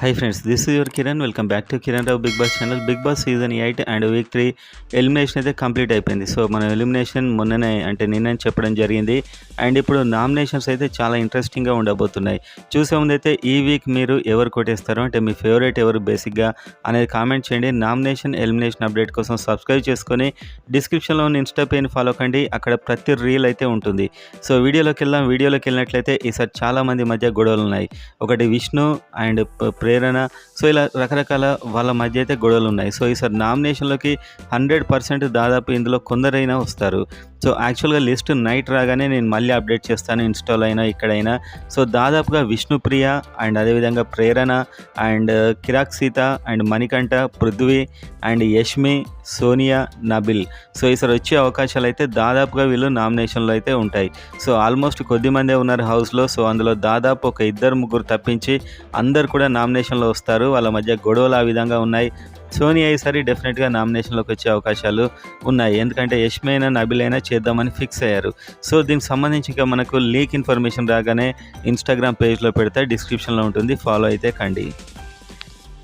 Hi friends, this is your Kiran. Welcome back to Kiran Rao Big Boss channel. Big Boss season 8 and week 3 elimination అయితే complete అయిపోయింది. So మన elimination మొన్ననే అంటే నిన్న చెప్పడం జరిగింది. అండ్ ఇప్పుడు నామినేషన్స్ అయితే చాలా ఇంట్రెస్టింగ్గా ఉండబోతున్నాయి. చూసే ముందైతే ఈ వీక్ మీరు ఎవరు కొట్టేస్తారో అంటే మీ ఫేవరెట్ ఎవరు బేసిక్గా అనేది కామెంట్ చేయండి. నామినేషన్ ఎలిమినేషన్ అప్డేట్ కోసం సబ్స్క్రైబ్ చేసుకొని డిస్క్రిప్షన్లో ఉన్న ఇన్స్టా పేజ్ని ఫాలో కండి. అక్కడ ప్రతి రీల్ అయితే ఉంటుంది. సో వీడియోలోకి వెళ్ళినట్లయితే ఈసారి చాలామంది మధ్య గొడవలు ఉన్నాయి. ఒకటి విష్ణు అండ్ ప్రేరణ, సో ఇలా రకరకాల వాళ్ళ మధ్య అయితే గొడవలు ఉన్నాయి. సో ఈసారి నామినేషన్లోకి 100% దాదాపు ఇందులో కొందరైనా వస్తారు. సో యాక్చువల్గా లిస్ట్ నైట్ రాగానే నేను మళ్ళీ అప్డేట్ చేస్తాను, ఇన్స్టాలో అయినా ఇక్కడైనా. సో దాదాపుగా విష్ణుప్రియ అండ్ అదేవిధంగా Prerana and Kirak Seetha and Manikanta, Prithvi and Yashmi, Sonia, Nabeel. So ఈసారి వచ్చే అవకాశాలు అయితే దాదాపుగా వీళ్ళు నామినేషన్లో అయితే ఉంటాయి. సో ఆల్మోస్ట్ కొద్దిమందే ఉన్నారు హౌస్లో. సో అందులో దాదాపు ఒక 2-3 తప్పించి అందరు కూడా నామినేషన్లో వస్తారు. వాళ్ళ మధ్య గొడవలు ఆ విధంగా ఉన్నాయి. సోనియా ఈసారి డెఫినెట్గా నామినేషన్లోకి వచ్చే అవకాశాలు ఉన్నాయి. ఎందుకంటే యష్మి అయినా నబిల్ అయినా చేద్దామని ఫిక్స్ అయ్యారు. సో దీనికి సంబంధించి ఇంకా మనకు లీక్ ఇన్ఫర్మేషన్ రాగానే ఇన్స్టాగ్రామ్ పేజ్లో పెడితే డిస్క్రిప్షన్లో ఉంటుంది, ఫాలో అయితే కండి.